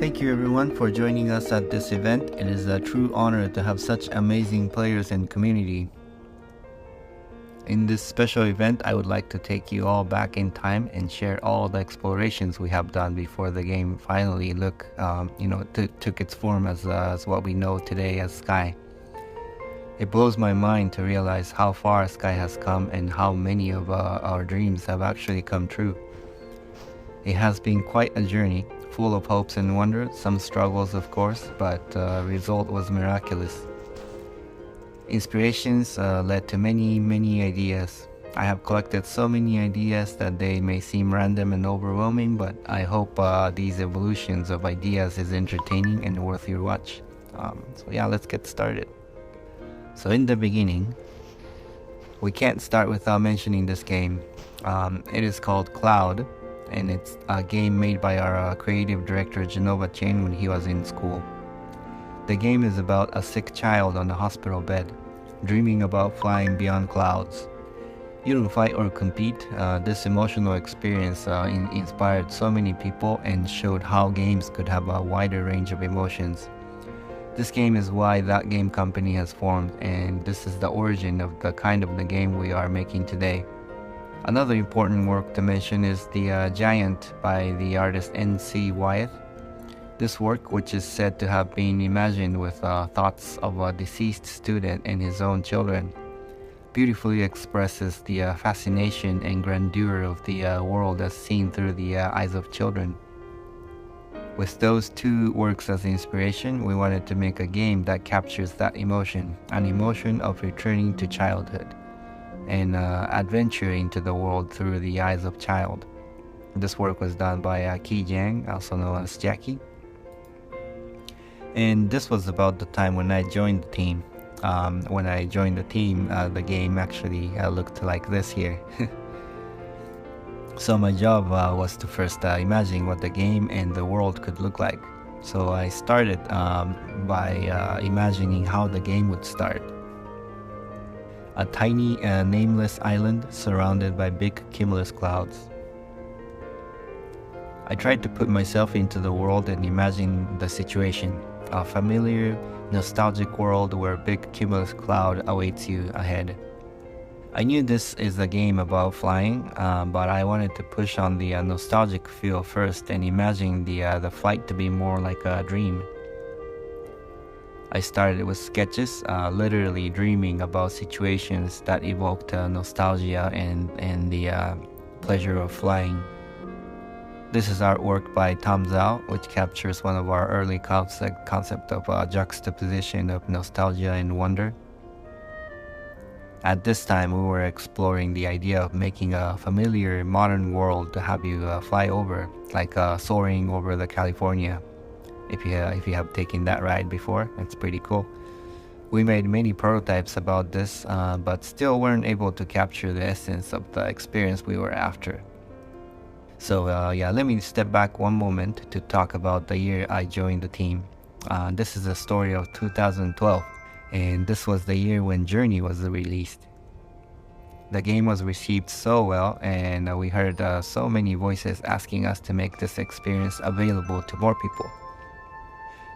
Thank you everyone for joining us at this event. It is a true honor to have such amazing players and community. In this special event, I would like to take you all back in time and share all the explorations we have done before the game finally took its form as what we know today as Sky. It blows my mind to realize how far Sky has come and how many of our dreams have actually come true. It has been quite a journey, full of hopes and wonders, some struggles of course, but the result was miraculous. Inspirations led to many ideas. I have collected so many ideas that they may seem random and overwhelming, but I hope these evolutions of ideas is entertaining and worth your watch. Let's get started. So in the beginning, we can't start without mentioning this game. It is called Cloud, and it's a game made by our creative director Genova Chen when he was in school. The game is about a sick child on a hospital bed, dreaming about flying beyond clouds. You don't fight or compete. This emotional experience inspired so many people and showed how games could have a wider range of emotions. This game is why That Game Company has formed, and this is the origin of the kind of the game we are making today. Another important work to mention is The Giant by the artist N.C. Wyeth. This work, which is said to have been imagined with thoughts of a deceased student and his own children, beautifully expresses the fascination and grandeur of the world as seen through the eyes of children. With those two works as inspiration, we wanted to make a game that captures that emotion, an emotion of returning to childhood and adventure into the world through the eyes of child. This work was done by Ki Jiang, also known as Jackie. And this was about the time when I joined the team. When I joined the team, the game actually looked like this here. So my job was to first imagine what the game and the world could look like. So I started by imagining how the game would start. A tiny nameless island surrounded by big cumulus clouds. I tried to put myself into the world and imagine the situation. A familiar, nostalgic world where a big cumulus cloud awaits you ahead. I knew this is a game about flying, but I wanted to push on the nostalgic feel first and imagine the flight to be more like a dream. I started with sketches, literally dreaming about situations that evoked nostalgia and the pleasure of flying. This is artwork by Tom Zhao, which captures one of our early concept of juxtaposition of nostalgia and wonder. At this time, we were exploring the idea of making a familiar modern world to have you fly over, like soaring over the California. If you have taken that ride before, it's pretty cool. We made many prototypes about this, but still weren't able to capture the essence of the experience we were after. So let me step back one moment to talk about the year I joined the team. This is a story of 2012, and this was the year when Journey was released. The game was received so well, and we heard so many voices asking us to make this experience available to more people.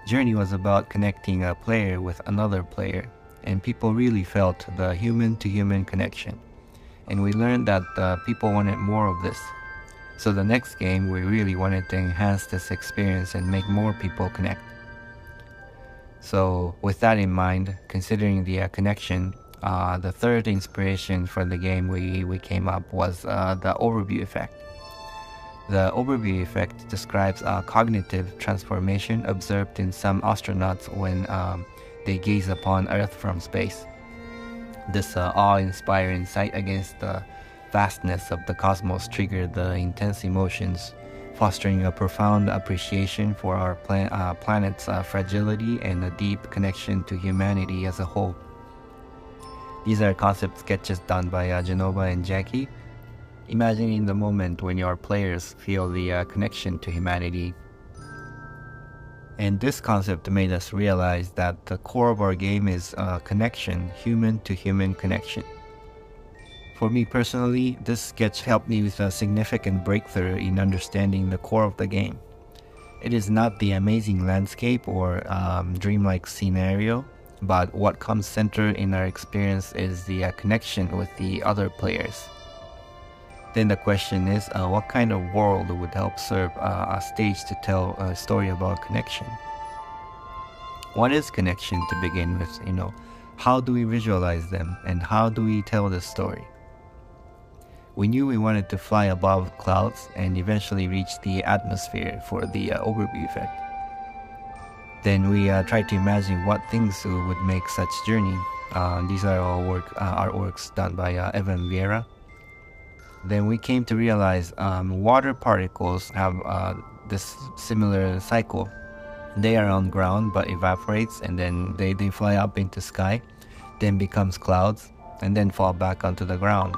Journey was about connecting a player with another player, and people really felt the human-to-human connection. And we learned that people wanted more of this. So the next game, we really wanted to enhance this experience and make more people connect. So with that in mind, considering the connection, the third inspiration for the game we came up was the overview effect. The overview effect describes a cognitive transformation observed in some astronauts when they gaze upon Earth from space. This awe-inspiring sight against the vastness of the cosmos triggered the intense emotions, fostering a profound appreciation for our planet's fragility and a deep connection to humanity as a whole. These are concept sketches done by Genova and Jackie, imagining the moment when your players feel the connection to humanity. And this concept made us realize that the core of our game is connection, human-to-human connection. For me personally, this sketch helped me with a significant breakthrough in understanding the core of the game. It is not the amazing landscape or dreamlike scenario, but what comes center in our experience is the connection with the other players. Then the question is, what kind of world would help serve a stage to tell a story about connection? What is connection to begin with? How do we visualize them, and how do we tell the story? We knew we wanted to fly above clouds and eventually reach the atmosphere for the overview effect. Then we tried to imagine what things would make such journey. These are all artworks done by Evan Vieira. Then we came to realize water particles have this similar cycle. They are on ground but evaporates, and then they fly up into sky, then becomes clouds, and then fall back onto the ground.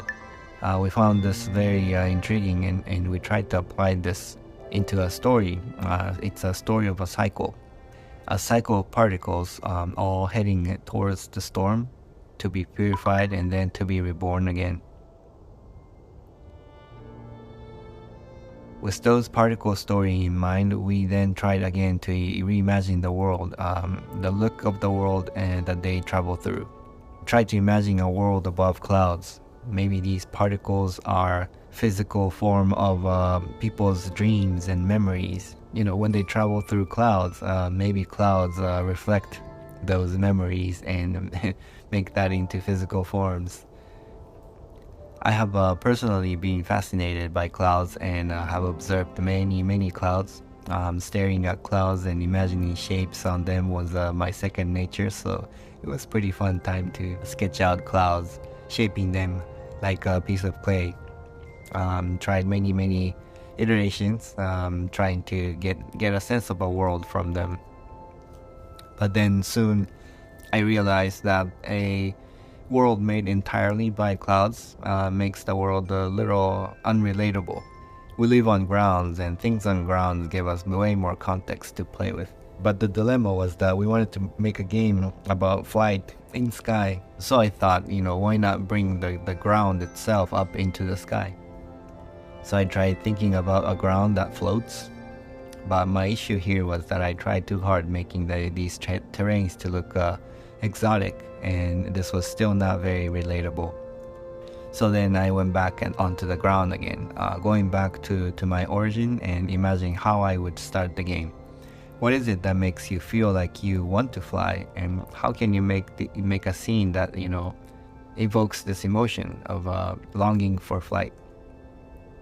We found this very intriguing, and we tried to apply this into a story. It's a story of a cycle of particles all heading towards the storm to be purified and then to be reborn again. With those particle story in mind, we then tried again to reimagine the world, the look of the world and that they travel through. Tried to imagine a world above clouds. Maybe these particles are physical form of people's dreams and memories. When they travel through clouds, maybe clouds reflect those memories and make that into physical forms. I have personally been fascinated by clouds and have observed many clouds. Staring at clouds and imagining shapes on them was my second nature, so it was pretty fun time to sketch out clouds, shaping them like a piece of clay. Tried many iterations, trying to get a sense of a world from them. But then soon I realized that a world made entirely by clouds makes the world a little unrelatable. We live on grounds, and things on grounds give us way more context to play with. But the dilemma was that we wanted to make a game about flight in sky. So I thought, why not bring the ground itself up into the sky? So I tried thinking about a ground that floats. But my issue here was that I tried too hard making these terrains to look exotic, and this was still not very relatable. So then I went back and onto the ground again, going back to my origin and imagining how I would start the game. What is it that makes you feel like you want to fly, and how can you make a scene that evokes this emotion of longing for flight?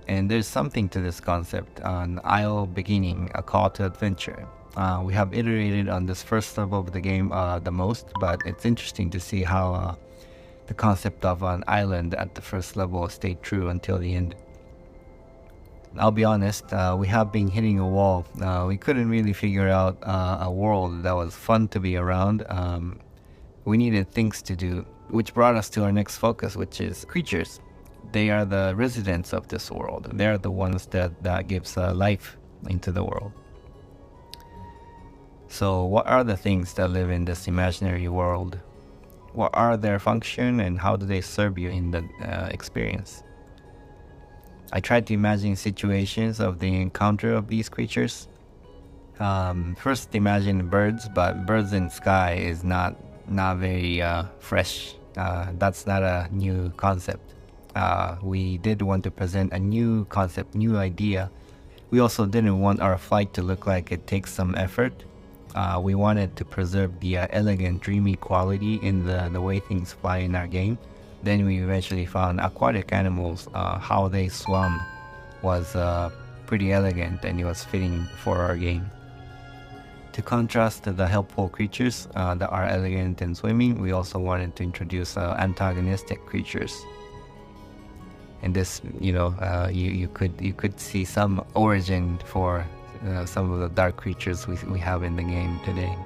And there's something to this concept, an isle beginning, a call to adventure. We have iterated on this first level of the game the most, but it's interesting to see how the concept of an island at the first level stayed true until the end. I'll be honest, we have been hitting a wall. We couldn't really figure out a world that was fun to be around. We needed things to do, which brought us to our next focus, which is creatures. They are the residents of this world. They're the ones that gives life into the world. So what are the things that live in this imaginary world? What are their function, and how do they serve you in the experience? I tried to imagine situations of the encounter of these creatures. First imagine birds, but birds in sky is not very fresh. That's not a new concept. We did want to present a new concept, new idea. We also didn't want our flight to look like it takes some effort. We wanted to preserve the elegant, dreamy quality in the way things fly in our game. Then we eventually found aquatic animals. How they swam was pretty elegant, and it was fitting for our game. To contrast the helpful creatures that are elegant and swimming, we also wanted to introduce antagonistic creatures. And this, you could see some origin for some of the dark creatures we have in the game today.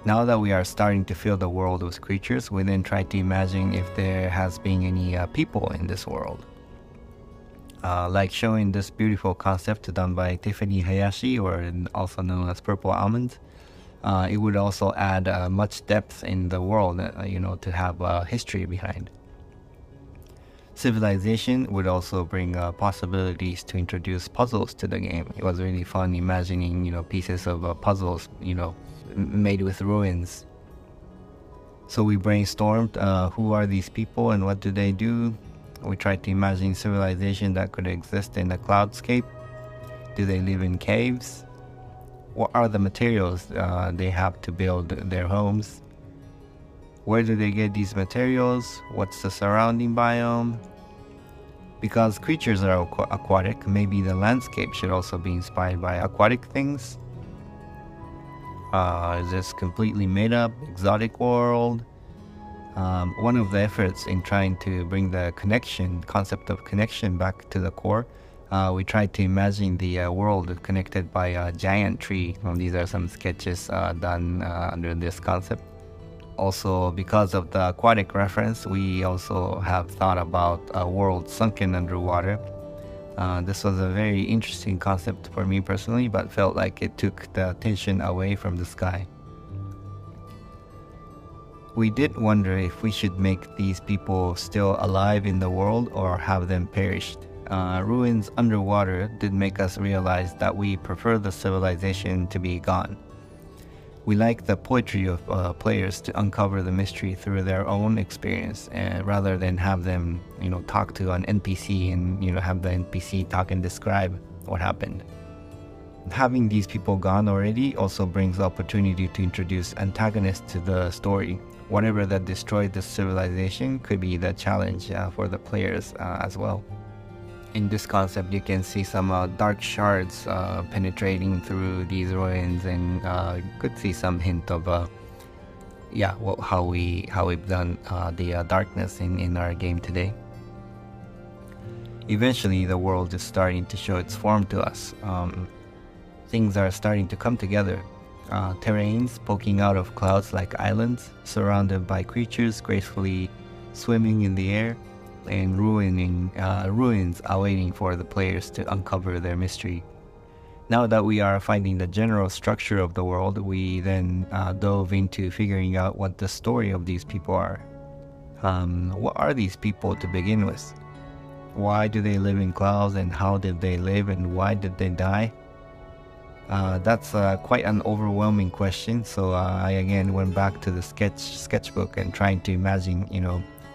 Now that we are starting to fill the world with creatures, we then try to imagine if there has been any people in this world. Like showing this beautiful concept done by Tiffany Hayashi, or also known as Purple Almond. It would also add much depth in the world, to have history behind. Civilization would also bring possibilities to introduce puzzles to the game. It was really fun imagining, pieces of puzzles, made with ruins. So we brainstormed who are these people and what do they do. We tried to imagine civilization that could exist in a cloudscape. Do they live in caves? What are the materials they have to build their homes? Where do they get these materials? What's the surrounding biome? Because creatures are aquatic, maybe the landscape should also be inspired by aquatic things. Is this completely made up, exotic world? One of the efforts in trying to bring the concept of connection back to the core, we tried to imagine the world connected by a giant tree. These are some sketches done under this concept. Also, because of the aquatic reference, we also have thought about a world sunken underwater. This was a very interesting concept for me personally, but felt like it took the attention away from the sky. We did wonder if we should make these people still alive in the world or have them perished. Ruins underwater did make us realize that we prefer the civilization to be gone. We like the poetry of players to uncover the mystery through their own experience, rather than have them, talk to an NPC and, have the NPC talk and describe what happened. Having these people gone already also brings the opportunity to introduce antagonists to the story. Whatever that destroyed the civilization could be the challenge for the players as well. In this concept, you can see some dark shards penetrating through these ruins, and you could see some hint of how we've done the darkness in our game today. Eventually, the world is starting to show its form to us. Things are starting to come together. Terrains poking out of clouds like islands, surrounded by creatures gracefully swimming in the air, and ruins awaiting for the players to uncover their mystery. Now that we are finding the general structure of the world, we then dove into figuring out what the story of these people are. What are these people to begin with? Why do they live in clouds, and how did they live, and why did they die? That's quite an overwhelming question, so I again went back to the sketchbook and trying to imagine,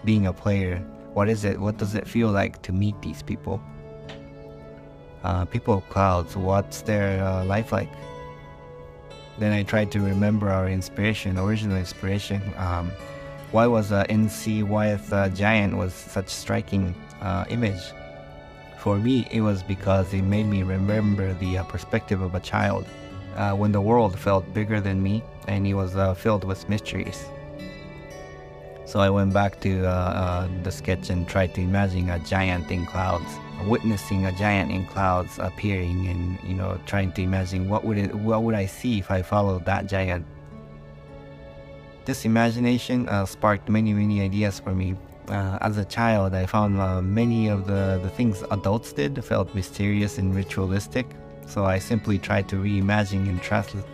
being a player. What does it feel like to meet these people? People of clouds, what's their life like? Then I tried to remember our original inspiration. Why was NC Wyeth giant was such striking image? For me, it was because it made me remember the perspective of a child, when the world felt bigger than me and it was filled with mysteries. So I went back to the sketch and tried to imagine a giant in clouds, witnessing a giant in clouds appearing, and trying to imagine what would I see if I followed that giant. This imagination sparked many ideas for me. As a child, I found many of the things adults did felt mysterious and ritualistic, so I simply tried to reimagine and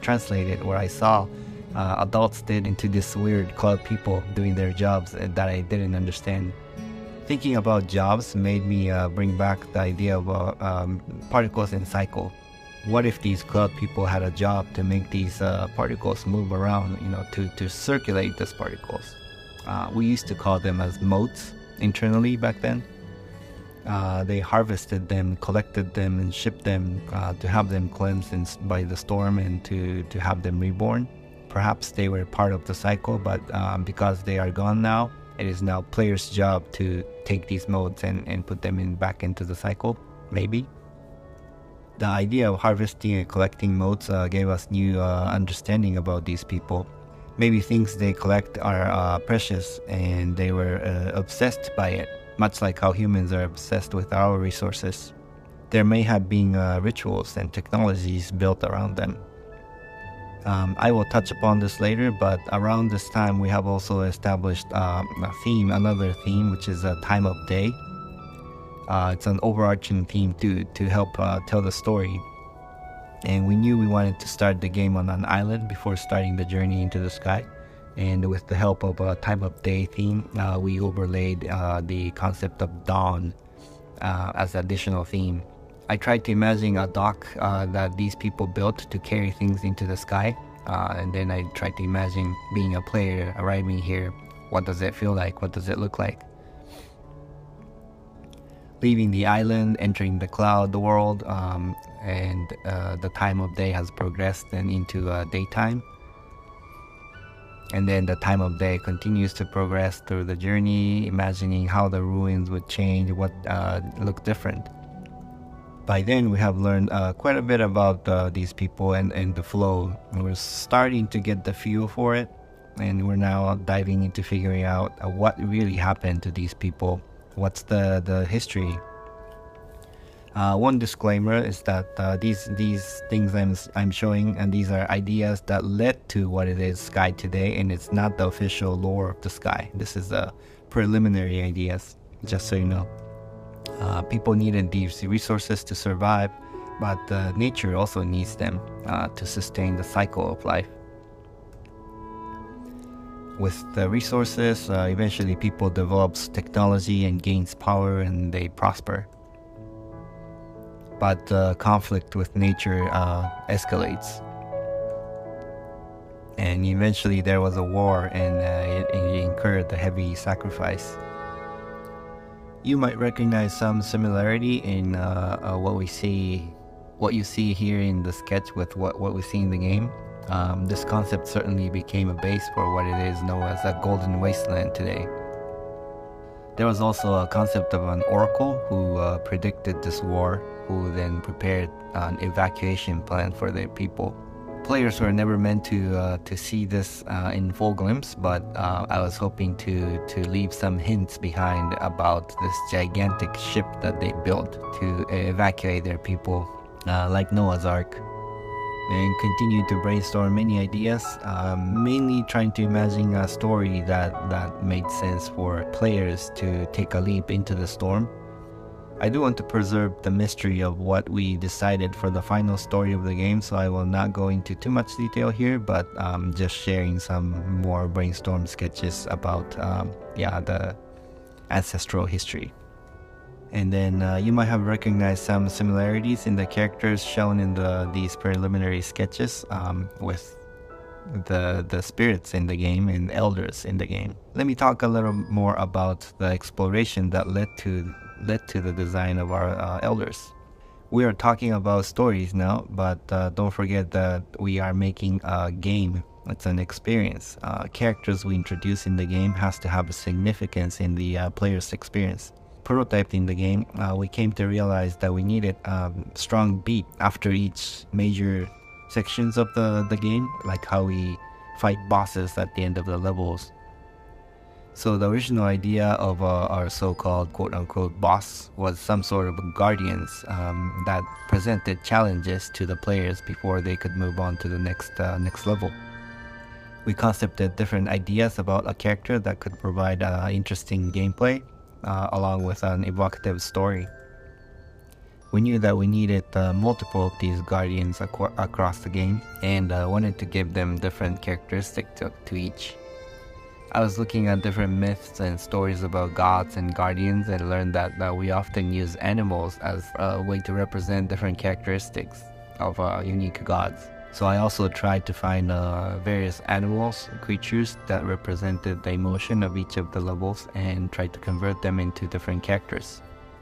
translate it where I saw adults did into this weird cloud people doing their jobs that I didn't understand. Thinking about jobs made me bring back the idea of particles in cycle. What if these cloud people had a job to make these particles move around, to circulate these particles? We used to call them as motes internally back then. They harvested them, collected them, and shipped them to have them cleansed by the storm and to have them reborn. Perhaps they were part of the cycle, but because they are gone now, it is now players' job to take these modes and put them back into the cycle, maybe. The idea of harvesting and collecting modes gave us new understanding about these people. Maybe things they collect are precious and they were obsessed by it, much like how humans are obsessed with our resources. There may have been rituals and technologies built around them. I will touch upon this later, but around this time we have also established another theme, which is a time of day. It's an overarching theme to help tell the story. And we knew we wanted to start the game on an island before starting the journey into the sky. And with the help of a time of day theme, we overlaid the concept of dawn as additional theme. I tried to imagine a dock that these people built to carry things into the sky, and then I tried to imagine being a player arriving here. What does it feel like? What does it look like? Leaving the island, entering the cloud world, and the time of day has progressed and into daytime. And then the time of day continues to progress through the journey, imagining how the ruins would change, what look different. By then, we have learned quite a bit about these people and the flow. We're starting to get the feel for it, and we're now diving into figuring out what really happened to these people. What's the history? One disclaimer is that these things I'm showing, and these are ideas that led to what it is Sky today, and it's not the official lore of the Sky. This is the preliminary ideas, just so you know. People needed these resources to survive, but nature also needs them to sustain the cycle of life. With the resources, eventually people develops technology and gains power, and they prosper. But conflict with nature escalates, and eventually there was a war, and it incurred a heavy sacrifice. You might recognize some similarity in what you see here in the sketch with what we see in the game. This concept certainly became a base for what it is known as a golden wasteland today. There was also a concept of an oracle who predicted this war, who then prepared an evacuation plan for their people. Players were never meant to see this in full glimpse, but I was hoping to leave some hints behind about this gigantic ship that they built to evacuate their people, like Noah's Ark. And continue to brainstorm many ideas, mainly trying to imagine a story that made sense for players to take a leap into the storm. I do want to preserve the mystery of what we decided for the final story of the game, so I will not go into too much detail here, but just sharing some more brainstorm sketches about the ancestral history. And then you might have recognized some similarities in the characters shown in these preliminary sketches with the spirits in the game and elders in the game. Let me talk a little more about the exploration that led to the design of our elders. We are talking about stories now, but don't forget that we are making a game. It's an experience. Characters we introduce in the game has to have a significance in the player's experience. Prototyping the game, we came to realize that we needed a strong beat after each major sections of the game, like how we fight bosses at the end of the levels. So the original idea of our so-called quote-unquote boss was some sort of guardians that presented challenges to the players before they could move on to the next level. We concepted different ideas about a character that could provide interesting gameplay, along with an evocative story. We knew that we needed multiple of these guardians across the game, and wanted to give them different characteristics to each. I was looking at different myths and stories about gods and guardians, and learned that we often use animals as a way to represent different characteristics of unique gods. So I also tried to find various animals, creatures that represented the emotion of each of the levels, and tried to convert them into different characters.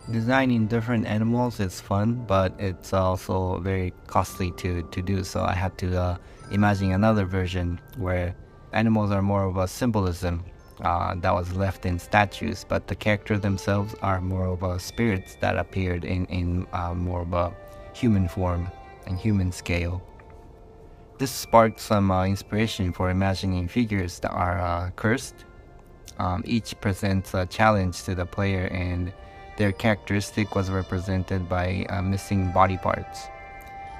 Designing different animals is fun, but it's also very costly to do, so I had to imagine another version where animals are more of a symbolism that was left in statues, but the characters themselves are more of spirits that appeared in more of a human form and human scale. This sparked some inspiration for imagining figures that are cursed. Each presents a challenge to the player, and their characteristic was represented by missing body parts.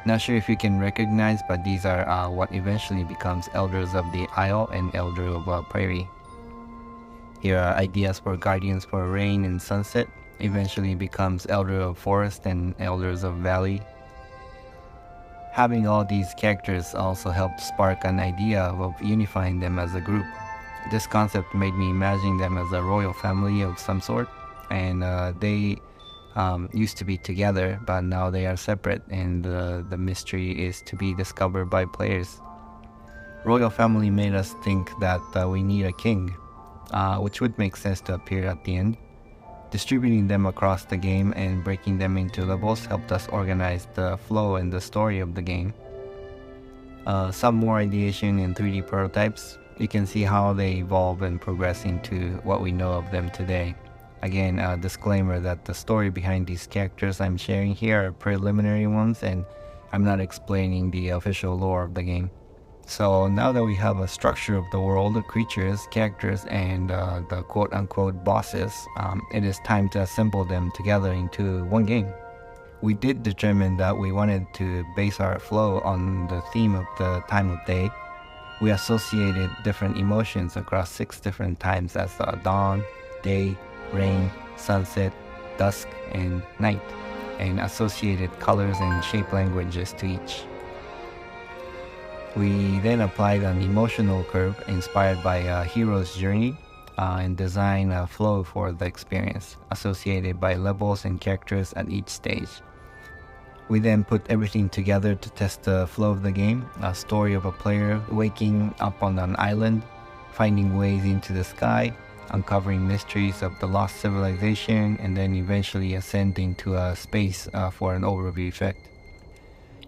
Not sure if you can recognize, but these are what eventually becomes Elders of the Isle and Elder of Prairie. Here are ideas for Guardians for Rain and Sunset, eventually becomes Elder of Forest and Elders of Valley. Having all these characters also helped spark an idea of unifying them as a group. This concept made me imagine them as a royal family of some sort, and they used to be together, but now they are separate, and the mystery is to be discovered by players. Royal family made us think that we need a king, which would make sense to appear at the end. Distributing them across the game and breaking them into levels helped us organize the flow and the story of the game. Some more ideation in 3D prototypes. You can see how they evolve and progress into what we know of them today. Again, a disclaimer that the story behind these characters I'm sharing here are preliminary ones, and I'm not explaining the official lore of the game. So now that we have a structure of the world, the creatures, characters, and the quote-unquote bosses, it is time to assemble them together into one game. We did determine that we wanted to base our flow on the theme of the time of day. We associated different emotions across 6 different times as dawn, day, rain, sunset, dusk, and night, and associated colors and shape languages to each. We then applied an emotional curve inspired by a hero's journey and designed a flow for the experience, associated by levels and characters at each stage. We then put everything together to test the flow of the game, a story of a player waking up on an island, finding ways into the sky, uncovering mysteries of the lost civilization, and then eventually ascending to a space for an overview effect.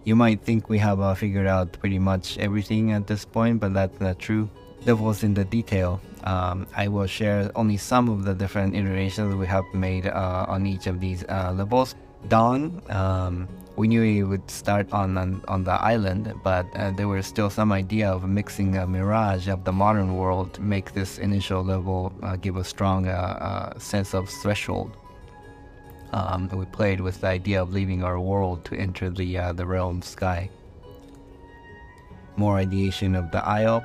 You might think we have figured out pretty much everything at this point, but that's not true. Devil's in the detail. I will share only some of the different iterations we have made on each of these levels. Dawn, we knew it would start on the island, but there was still some idea of mixing a mirage of the modern world to make this initial level give a strong sense of threshold. We played with the idea of leaving our world to enter the realm sky. More ideation of the isle.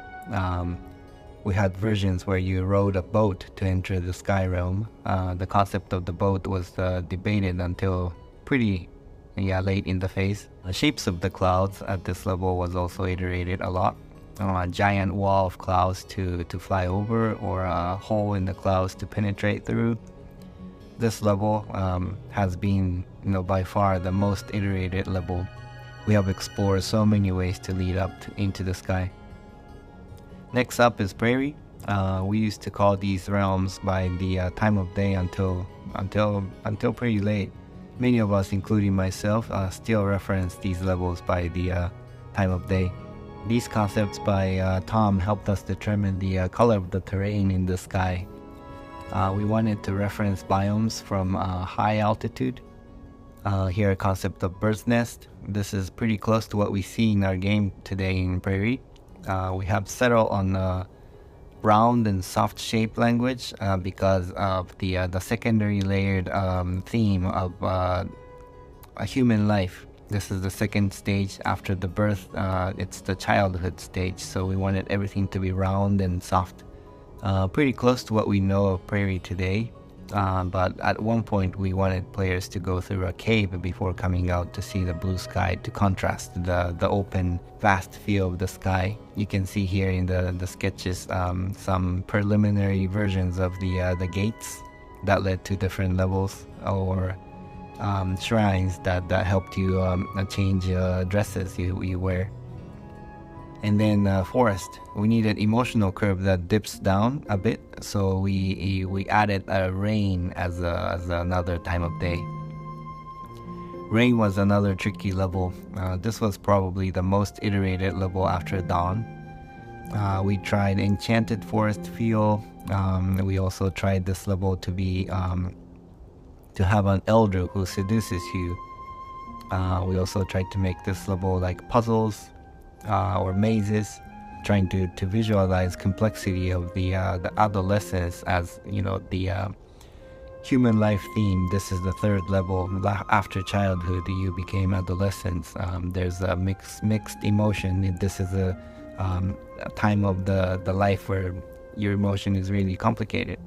We had versions where you rowed a boat to enter the sky realm. The concept of the boat was debated until pretty late in the phase. The shapes of the clouds at this level was also iterated a lot. A giant wall of clouds to fly over, or a hole in the clouds to penetrate through. This level has been, by far the most iterated level. We have explored so many ways to lead up into the sky. Next up is Prairie. We used to call these realms by the time of day until pretty late. Many of us, including myself, still reference these levels by the time of day. These concepts by Tom helped us determine the color of the terrain in the sky. We wanted to reference biomes from high altitude. Here a concept of bird's nest. This is pretty close to what we see in our game today in Prairie. We have settled on round and soft shape language because of the secondary layered theme of a human life. This is the second stage after the birth. It's the childhood stage, so we wanted everything to be round and soft. Pretty close to what we know of Prairie today, but at one point we wanted players to go through a cave before coming out to see the blue sky to contrast the open, vast feel of the sky. You can see here in the sketches some preliminary versions of the gates that led to different levels, or shrines that helped you change dresses you wear. And then forest. We needed emotional curve that dips down a bit, so we added rain as another time of day. Rain was another tricky level. This was probably the most iterated level after dawn. We tried enchanted forest feel. We also tried this level to be to have an elder who seduces you. We also tried to make this level like puzzles or mazes, trying to visualize complexity of the adolescence as the human life theme. This is the third level. After childhood, you became adolescence. There's a mixed emotion. This is a time of the life where your emotion is really complicated.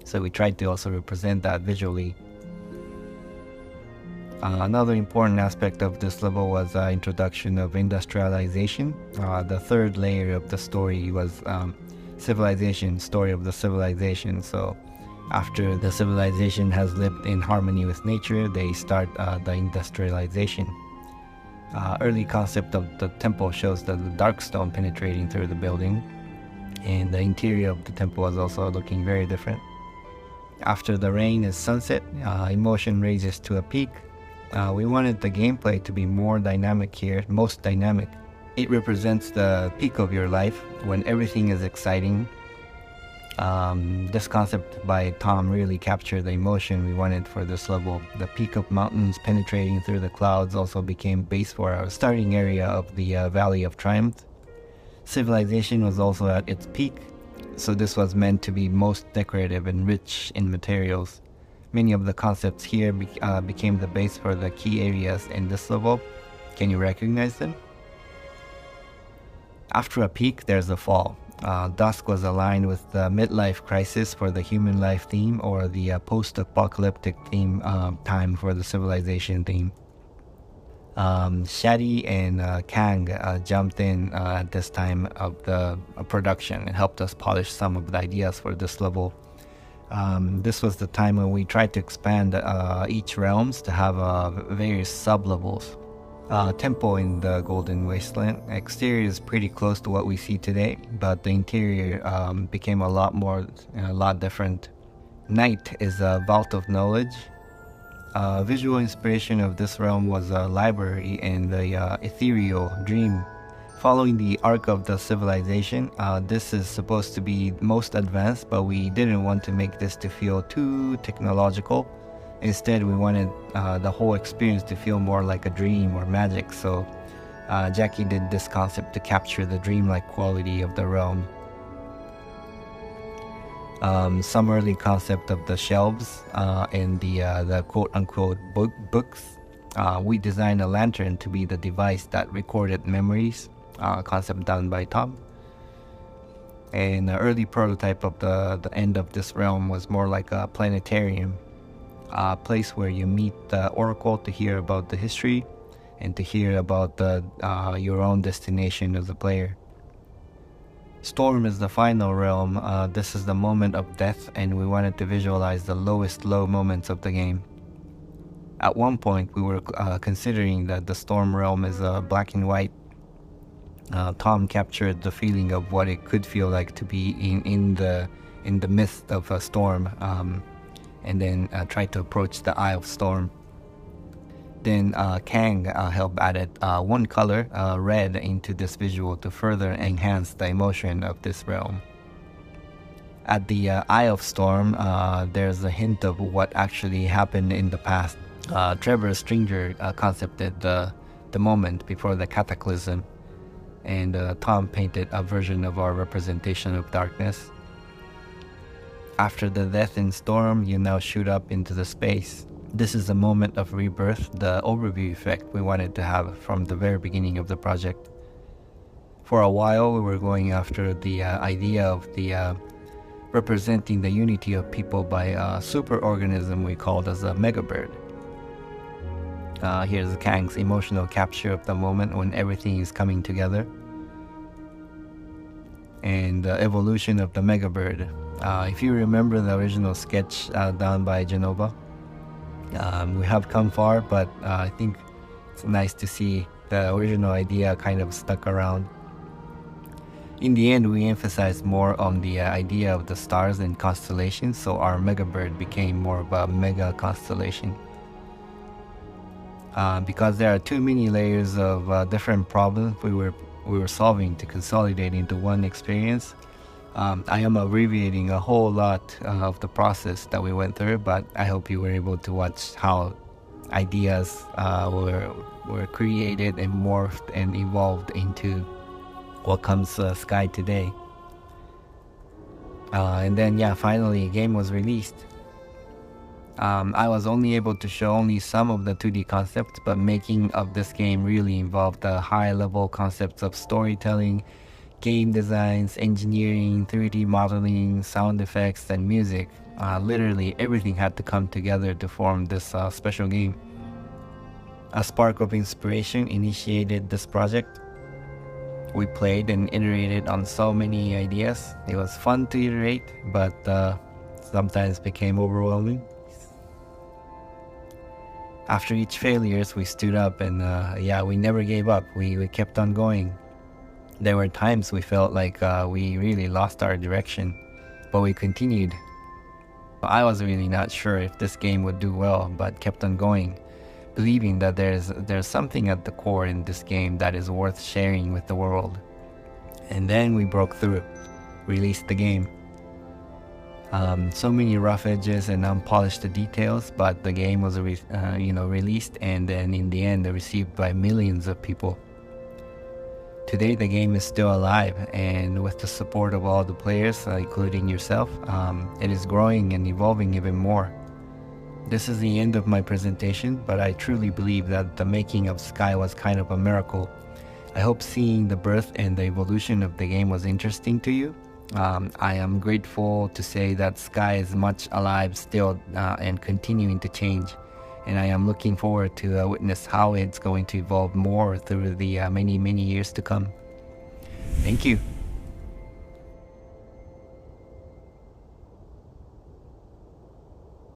So we tried to also represent that visually. Another important aspect of this level was introduction of industrialization. The third layer of the story was civilization, story of the civilization. So after the civilization has lived in harmony with nature, they start the industrialization. Early concept of the temple shows the dark stone penetrating through the building, and the interior of the temple was also looking very different. After the rain is sunset, emotion raises to a peak. We wanted the gameplay to be more dynamic here, most dynamic. It represents the peak of your life when everything is exciting. This concept by Tom really captured the emotion we wanted for this level. The peak of mountains penetrating through the clouds also became base for our starting area of the Valley of Triumph. Civilization was also at its peak, so this was meant to be most decorative and rich in materials. Many of the concepts here became the base for the key areas in this level. Can you recognize them? After a peak, there's a fall. Dusk was aligned with the midlife crisis for the human life theme, or the post-apocalyptic theme time for the civilization theme. Shadi and Kang jumped in at this time of the production and helped us polish some of the ideas for this level. This was the time when we tried to expand each realms to have various sub-levels. Temple in the Golden Wasteland. Exterior is pretty close to what we see today, but the interior became a lot different. Night is a vault of knowledge. Visual inspiration of this realm was a library and the ethereal dream. Following the arc of the civilization, this is supposed to be most advanced, but we didn't want to make this to feel too technological. Instead, we wanted the whole experience to feel more like a dream or magic, so Jackie did this concept to capture the dreamlike quality of the realm. Some early concept of the shelves and the quote-unquote books. We designed a lantern to be the device that recorded memories, concept done by Tom. And the early prototype of the end of this realm was more like a planetarium, a place where you meet the oracle to hear about the history and to hear about your own destination as a player. Storm is the final realm. This is the moment of death, and we wanted to visualize the lowest low moments of the game. At one point, we were considering that the Storm realm is black and white. Tom captured the feeling of what it could feel like to be in the midst of a storm, and then tried to approach the Eye of Storm. Then Kang helped added one color, red, into this visual to further enhance the emotion of this realm. At the Eye of Storm, there's a hint of what actually happened in the past. Trevor Stringer concepted the moment before the cataclysm, and Tom painted a version of our representation of darkness. After the death in Storm, you now shoot up into the space. This is a moment of rebirth, the overview effect we wanted to have from the very beginning of the project. For a while, we were going after the idea of the representing the unity of people by a superorganism we called as a megabird. Here's Kang's emotional capture of the moment when everything is coming together. And the evolution of the megabird. If you remember the original sketch done by Genova, we have come far, but I think it's nice to see the original idea kind of stuck around. In the end, we emphasized more on the idea of the stars and constellations, so our megabird became more of a mega constellation. Because there are too many layers of different problems we were solving to consolidate into one experience. I am abbreviating a whole lot of the process that we went through, but I hope you were able to watch how ideas were created and morphed and evolved into what comes Sky today. And then finally a game was released. I was only able to show only some of the 2D concepts, but making of this game really involved the high-level concepts of storytelling, game designs, engineering, 3D modeling, sound effects, and music. Literally everything had to come together to form this special game. A spark of inspiration initiated this project. We played and iterated on so many ideas. It was fun to iterate, but sometimes became overwhelming. After each failures, we stood up and we never gave up. We kept on going. There were times we felt like we really lost our direction, but we continued. I was really not sure if this game would do well, but kept on going, believing that there's something at the core in this game that is worth sharing with the world. And then we broke through, released the game. So many rough edges and unpolished details, but the game was released, and then in the end received by millions of people. Today the game is still alive, and with the support of all the players, including yourself, it is growing and evolving even more. This is the end of my presentation, but I truly believe that the making of Sky was kind of a miracle. I hope seeing the birth and the evolution of the game was interesting to you. I am grateful to say that Sky is much alive still and continuing to change. And I am looking forward to witness how it's going to evolve more through the many years to come. Thank you.